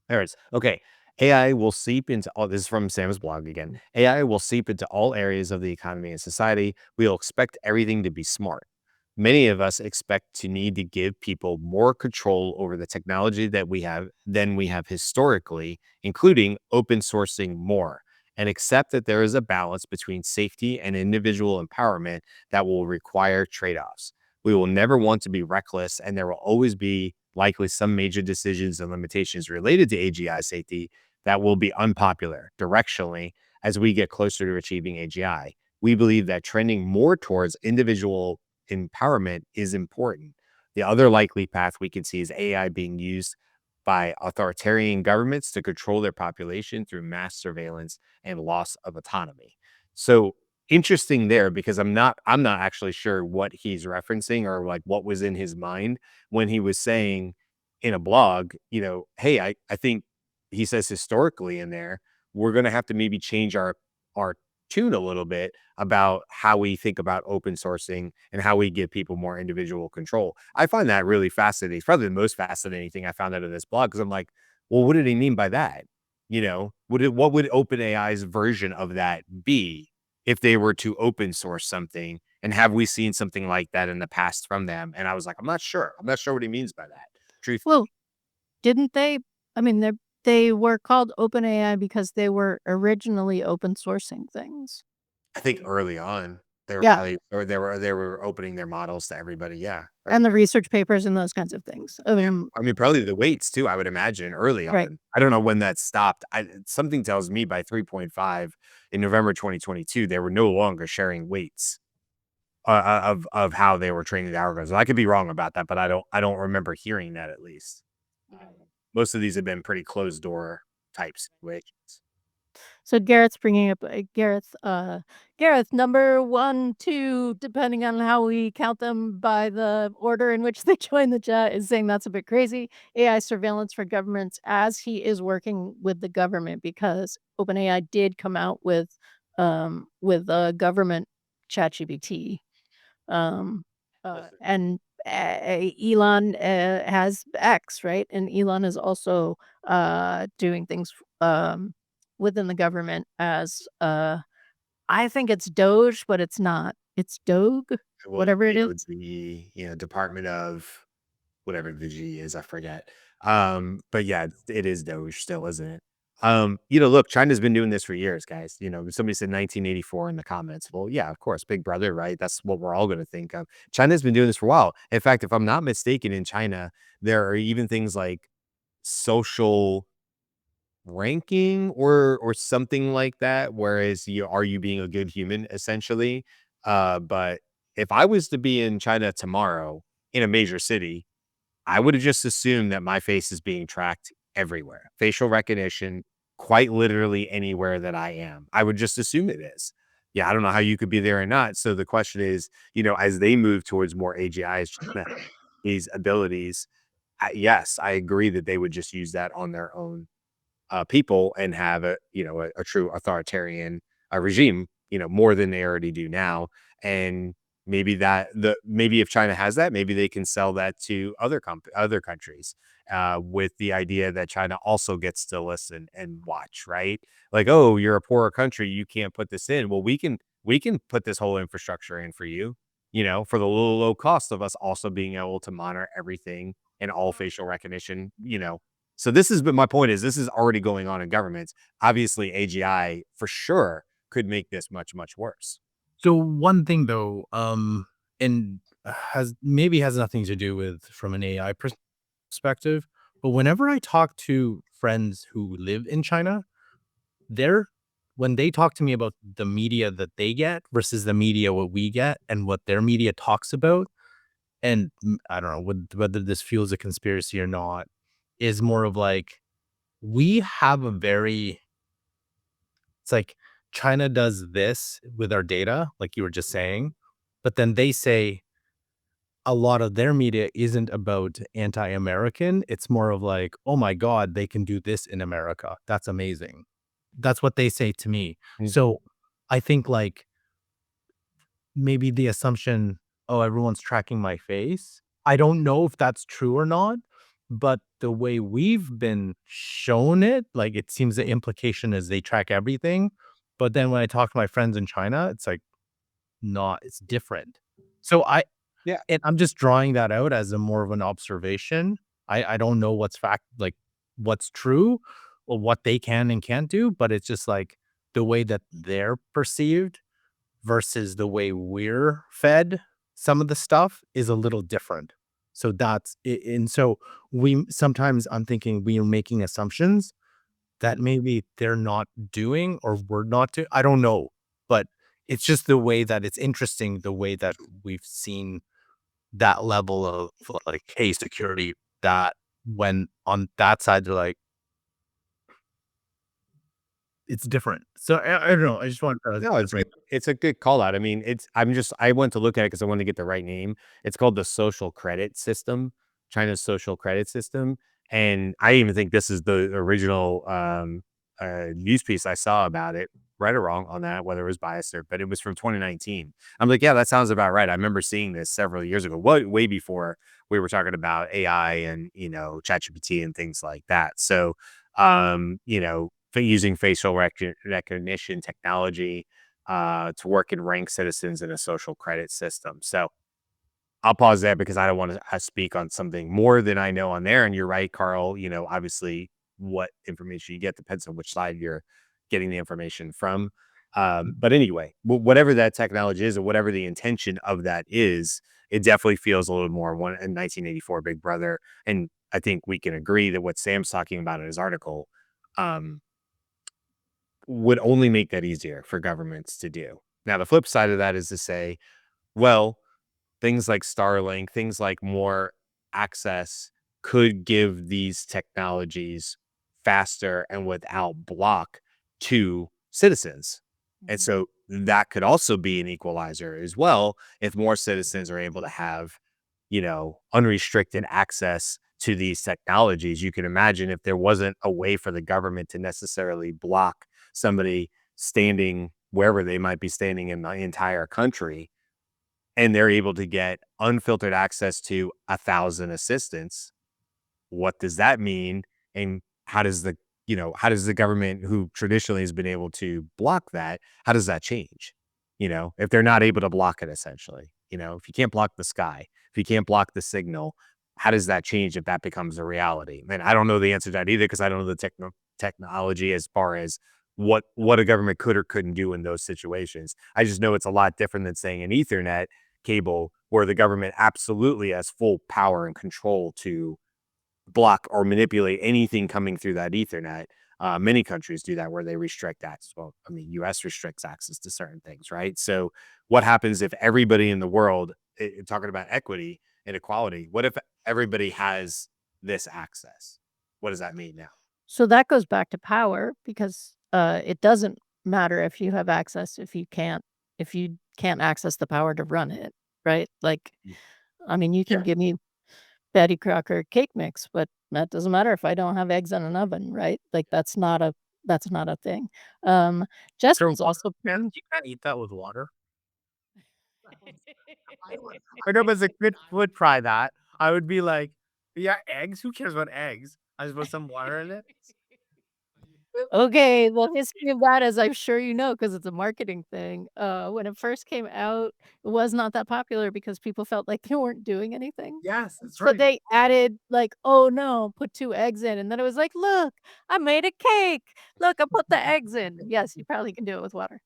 Speaker 1: There it is. Okay. AI will seep into all this is from Sam's blog again. AI will seep into all areas of the economy and society. We'll expect everything to be smart. Many of us expect to need to give people more control over the technology that we have than we have historically, including open sourcing more, and accept that there is a balance between safety and individual empowerment that will require trade-offs. We will never want to be reckless, and there will always be likely some major decisions and limitations related to AGI safety that will be unpopular directionally as we get closer to achieving AGI. We believe that trending more towards individual empowerment is important. The other likely path we can see is AI being used by authoritarian governments to control their population through mass surveillance and loss of autonomy. So interesting there, because I'm not actually sure what he's referencing or like what was in his mind when he was saying in a blog, hey, I think he says historically in there, we're going to have to maybe change our tune a little bit about how we think about open sourcing and how we give people more individual control. I find that really fascinating. It's probably the most fascinating thing I found out of this blog, because I'm like, well, what did he mean by that? What would OpenAI's version of that be if they were to open source something, and have we seen something like that in the past from them? And I was like, I'm not sure. I'm not sure what he means by that. Truthfully,
Speaker 2: Well, didn't they I mean, they were called OpenAI because they were originally open sourcing things.
Speaker 1: I think early on they were
Speaker 2: Yeah,
Speaker 1: probably, or they were opening their models to everybody. Yeah.
Speaker 2: and the research papers and those kinds of things. I
Speaker 1: Yeah.
Speaker 2: mean,
Speaker 1: I mean, probably the weights too, I would imagine early
Speaker 2: right.
Speaker 1: on. I don't know when that stopped. Something tells me by 3.5 in November 2022, they were no longer sharing weights of how they were training the algorithms. I could be wrong about that, but I don't remember hearing that at least. Most of these have been pretty closed door type situations.
Speaker 2: So Garrett's bringing up Gareth number 1, 2, depending on how we count them by the order in which they join the chat, is saying that's a bit crazy. AI surveillance for governments as he is working with the government because OpenAI did come out with a government ChatGPT. Um, and Elon has X, right? And Elon is also doing things within the government as I think it's Doge, but it's not. It's Doge,
Speaker 1: Well,
Speaker 2: whatever it is.
Speaker 1: DOD, Department of whatever the G is, I forget. But yeah, it is Doge still, isn't it? Look, China's been doing this for years, guys. Somebody said 1984 in the comments. Well, yeah, of course, Big Brother, right? That's what we're all going to think of. China's been doing this for a while. In fact, if I'm not mistaken, in China, there are even things like social ranking or something like that. Whereas are you being a good human, essentially? But if I was to be in China tomorrow in a major city, I would have just assumed that my face is being tracked everywhere. Facial recognition, quite literally anywhere that I am. I would just assume it is. Yeah, I don't know how you could be there or not. So the question is, as they move towards more AGIs, these abilities, yes, I agree that they would just use that on their own people and have a true authoritarian regime, more than they already do now. And maybe if China has that, maybe they can sell that to other countries, with the idea that China also gets to listen and watch, right? Like, oh, you're a poorer country, you can't put this in. Well, we can put this whole infrastructure in for you, for the low cost of us also being able to monitor everything and all facial recognition, so this is but my point is this is already going on in governments. Obviously, AGI for sure could make this much, much worse.
Speaker 3: So one thing though, and has nothing to do with from an AI perspective, but whenever I talk to friends who live in China, they're when they talk to me about the media that they get versus the media what we get and what their media talks about, and I don't know whether this feels a conspiracy or not, is more of like we have a very it's like China does this with our data, like you were just saying, but then they say a lot of their media isn't about anti-American. It's more of like, oh my God, they can do this in America. That's amazing. That's what they say to me.
Speaker 1: Mm.
Speaker 3: So I think like maybe the assumption, oh, everyone's tracking my face. I don't know if that's true or not, but the way we've been shown it, like it seems the implication is they track everything. But then when I talk to my friends in China, it's like not, it's different. So
Speaker 1: Yeah.
Speaker 3: and I'm just drawing that out as a more of an observation. I don't know what's fact, like what's true or what they can and can't do, but it's just like the way that they're perceived versus the way we're fed some of the stuff is a little different. So that's it. And so we sometimes I'm thinking we are making assumptions that maybe they're not doing or we're not doing. I don't know. But it's just the way that it's interesting, the way that we've seen that level of like, hey, security, that when on that side, they're like, it's different. So I don't know. I just want to
Speaker 1: No, it's a good call out. I mean, I went to look at it because I wanted to get the right name. It's called the social credit system, China's social credit system. And I even think this is the original news piece I saw about it, right or wrong on that, whether it was biased but it was from 2019. I'm like, yeah, that sounds about right. I remember seeing this several years ago, way before we were talking about AI and, ChatGPT and things like that. So, using facial recognition technology. to work and rank citizens in a social credit system. So I'll pause there because I don't want to speak on something more than I know on there. And you're right, Carl. Obviously, what information you get depends on which side you're getting the information from. But anyway, whatever that technology is, or whatever the intention of that is, it definitely feels a little more one in 1984 Big Brother. And I think we can agree that what Sam's talking about in his article um, would only make that easier for governments to do. Now, the flip side of that is to say, well, things like Starlink, things like more access could give these technologies faster and without block to citizens. And
Speaker 2: Mhm.
Speaker 1: so that could also be an equalizer as well if more citizens are able to have, unrestricted access to these technologies. You can imagine if there wasn't a way for the government to necessarily block somebody standing wherever they might be standing in the entire country, and they're able to get unfiltered access to 1,000 assistants. What does that mean? And how does the government, who traditionally has been able to block that, how does that change? If they're not able to block it, essentially, if you can't block the sky, if you can't block the signal, how does that change if that becomes a reality? And I don't know the answer to that either, because I don't know the technology as far as what a government could or couldn't do in those situations. I just know it's a lot different than saying an Ethernet cable, where the government absolutely has full power and control to block or manipulate anything coming through that Ethernet. Many countries do that, where they restrict access. Well, I mean, U.S. restricts access to certain things, right? So, what happens if everybody in the world, talking about equity and equality, what if everybody has this access? What does that mean now?
Speaker 2: So that goes back to power because, it doesn't matter if you have access if you can't access the power to run it, right? Like, I mean, you can give me Betty Crocker cake mix, but that doesn't matter if I don't have eggs in an oven, right? Like, that's not a thing. Um,
Speaker 3: So
Speaker 2: Justin's
Speaker 3: water
Speaker 2: also
Speaker 3: cans, you can't eat that with water. I know, but as a kid would try that. I would be like, yeah, eggs. Who cares about eggs? I just put some water in it.
Speaker 2: Okay, the history of that, as I'm sure you know, because it's a marketing thing, when it first came out, it was not that popular because people felt like they weren't doing anything.
Speaker 3: Yes, that's
Speaker 2: So
Speaker 3: right.
Speaker 2: they added, like, "Oh, no, put 2 eggs in," and then it was like, "Look, I made a cake. Look, I put the eggs in." Yes, you probably can do it with water.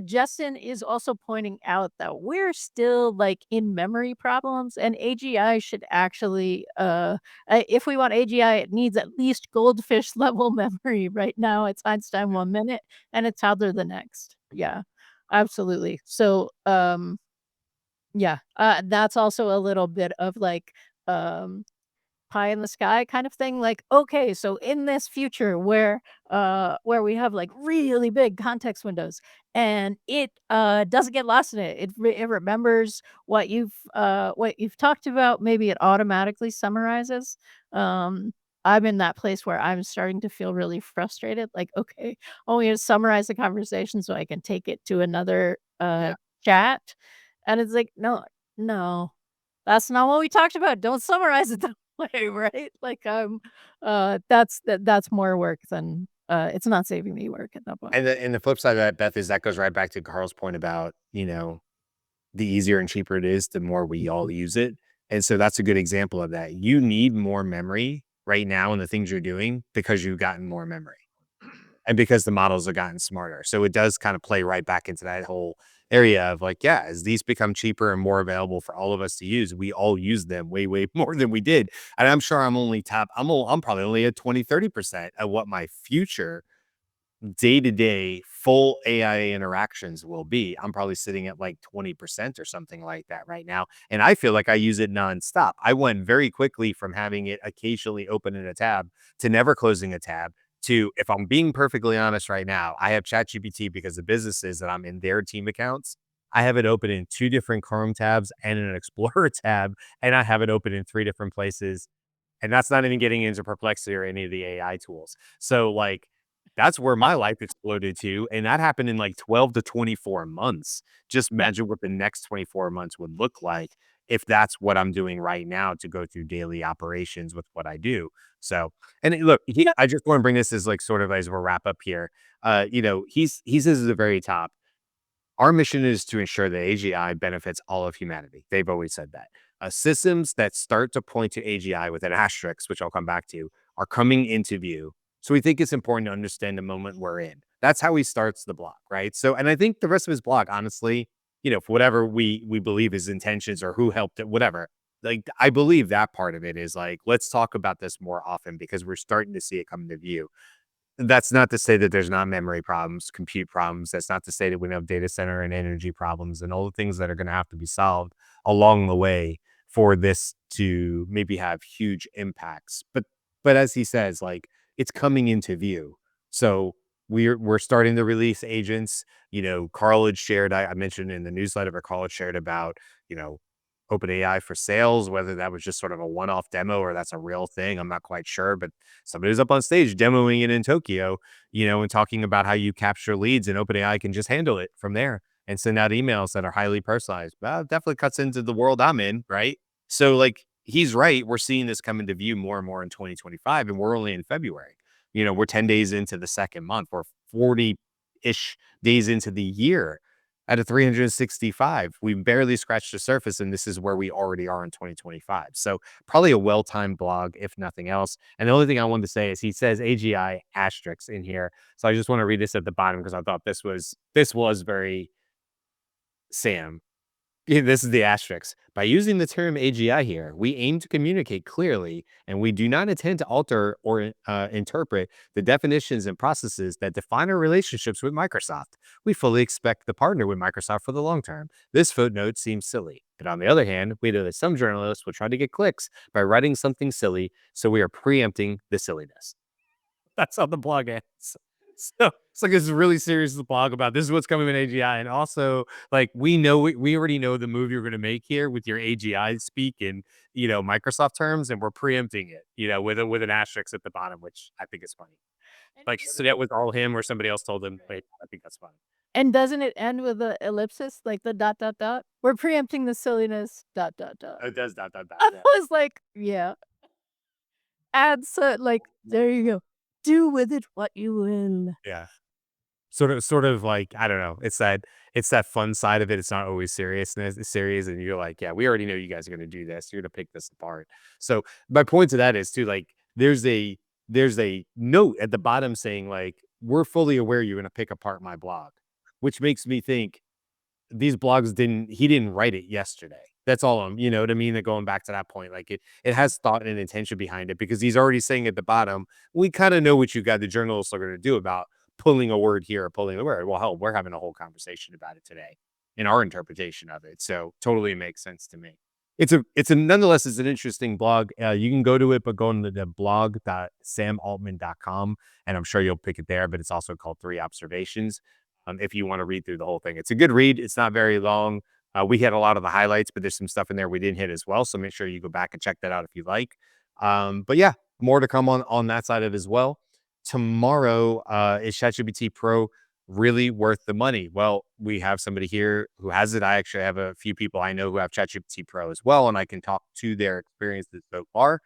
Speaker 2: Justin is also pointing out that we're still, like, in memory problems, and AGI should actually, if we want AGI, it needs at least goldfish level memory. Right now, it's Einstein 1 minute and a toddler the next. Yeah, absolutely. So, yeah, that's also a little bit of, like, um pie in the sky kind of thing, like, okay, so in this future where we have, like, really big context windows and it, doesn't get lost in it, it remembers what you've talked about, maybe it automatically summarizes. um, I'm in that place where I'm starting to feel really frustrated, like, okay, I want you to summarize the conversation so I can take it to another, chat, and it's like, "No, no, that's not what we talked about, don't summarize it way, right? Like, that's more work than it's not saving me work at that point.
Speaker 1: And the flip side of that, Beth, is that goes right back to Carl's point about, the easier and cheaper it is, the more we all use it. And so that's a good example of that. You need more memory right now in the things you're doing because you've gotten more memory and because the models have gotten smarter. So it does kind of play right back into that whole area of like, yeah, as these become cheaper and more available for all of us to use, we all use them way, way more than we did. And I'm sure I'm probably only at 20, 30% of what my future day-to-day full AI interactions will be. I'm probably sitting at like 20% or something like that right now. And I feel like I use it nonstop. I went very quickly from having it occasionally open in a tab to never closing a tab to, if I'm being perfectly honest right now, I have ChatGPT because the businesses that I'm in their team accounts. I have it open in 2 different Chrome tabs and an Explorer tab, and I have it open in 3 different places, and that's not even getting into Perplexity or any of the AI tools. So, like, that's where my life exploded to, and that happened in, like, 12 to 24 months. Just
Speaker 2: Yeah.
Speaker 1: imagine what the next 24 months would look like if that's what I'm doing right now to go through daily operations with what I do. So, and look,
Speaker 2: Yeah.
Speaker 1: I just wanna bring this as, like, sort of as we wrap up here. He says at the very top, Our mission is to ensure that AGI benefits all of humanity. They've always said that. Systems that start to point to AGI with an asterisk, which I'll come back to, are coming into view. So we think it's important to understand the moment we're in. That's how he starts the blog, right? So, and I think the rest of his blog, honestly, for whatever we believe his intentions or who helped it, whatever. Like, I believe that part of it is like, let's talk about this more often because we're starting to see it come into view. That's not to say that there's not memory problems, compute problems. That's not to say that we don't have data center and energy problems and all the things that are going to have to be solved along the way for this to maybe have huge impacts. But as he says, like, it's coming into view. So we're starting to release agents. Carl had shared, I mentioned in the newsletter, but Carl had shared about, OpenAI for sales, whether that was just sort of a one-off demo or that's a real thing. I'm not quite sure, but somebody was up on stage demoing it in Tokyo, and talking about how you capture leads and OpenAI can just handle it from there and send out emails that are highly personalized. Well, it definitely cuts into the world I'm in, right? So, like, he's right. We're seeing this come into view more and more in 2025, and we're only in February. We're 10 days into the second month. We're 40-ish days into the year. Out of 365, we barely scratched the surface, and this is where we already are in 2025. So probably a well-timed blog, if nothing else. And the only thing I wanted to say is he says AGI asterisks in here. So I just want to read this at the bottom because I thought this was very Sam. Yeah, this is the asterisk. By using the term AGI here, we aim to communicate clearly, and we do not intend to alter or interpret the definitions and processes that define our relationships with Microsoft. We fully expect to partner with Microsoft for the long term. This footnote seems silly, but on the other hand, we know that some journalists will try to get clicks by writing something silly, so we are preempting the silliness. That's how the blog ends. So it's like this really serious blog about this is what's coming in AGI. And also, like, we already know the move you're going to make here with your AGI speak in, Microsoft terms, and we're preempting it, with an asterisk at the bottom, which I think is funny.
Speaker 2: And
Speaker 1: Like, so that was all him or somebody else told him. Wait, I think that's funny.
Speaker 2: and doesn't it end with a ellipsis, like the dot, dot, dot? We're preempting the silliness, dot, dot, dot.
Speaker 1: It does dot dot dot.
Speaker 2: I
Speaker 1: Yeah.
Speaker 2: was like, yeah. And so, like, there you go. Do with it what you will.
Speaker 1: Yeah. Sort of like, I don't know. It's that fun side of it. It's not always serious, and you're like, yeah, we already know you guys are gonna do this. You're gonna pick this apart. So my point to that is too, like, there's a note at the bottom saying, like, we're fully aware you're gonna pick apart my blog, which makes me think these blogs he didn't write it yesterday. That's all you know what I mean? That going back to that point, like it has thought and intention behind it because he's already saying at the bottom, we kind of know what you got the journalists are going to do about pulling a word here or pulling a word. Well, hell, we're having a whole conversation about it today in our interpretation of it. So totally makes sense to me. Nonetheless, it's an interesting blog. You can go to it, but go on the blog.samaltman.com and I'm sure you'll pick it there, but it's also called 3 Observations. If you want to read through the whole thing, it's a good read. It's not very long. We had a lot of the highlights, but there's some stuff in there we didn't hit as well. So make sure you go back and check that out if you like. But yeah, more to come on that side of it as well. Tomorrow, is ChatGPT Pro really worth the money? Well, we have somebody here who has it. I actually have a few people I know who have ChatGPT Pro as well, and I can talk to their experiences so far.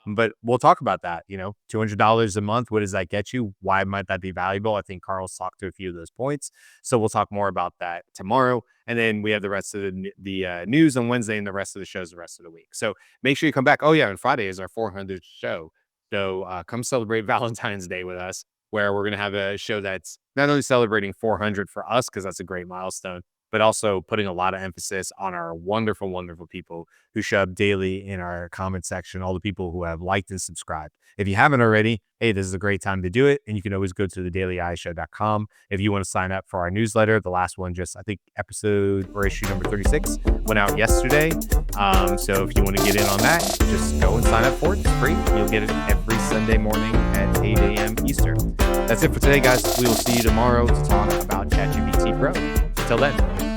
Speaker 1: But we'll talk about that. $200 a month. What does that get you? Why might that be valuable? I think Carl's talked to a few of those points. So we'll talk more about that tomorrow. And then we have the rest of the news on Wednesday and the rest of the shows the rest of the week. So make sure you come back. Oh, yeah. And Friday is our 400th show. So come celebrate Valentine's Day with us, where we're going to have a show that's not only celebrating 400 for us, because that's a great milestone, but also putting a lot of emphasis on our wonderful, wonderful people who show up daily in our comment section, all the people who have liked and subscribed. If you haven't already, hey, this is a great time to do it. And you can always go to thedailyishow.com if you want to sign up for our newsletter. The last one I think episode or issue number 36 went out yesterday. So if you want to get in on that, just go and sign up for it. It's free. You'll get it every Sunday morning at 8 a.m. Eastern. That's it for today, guys. We will see you tomorrow to talk about ChatGPT Pro. Until then.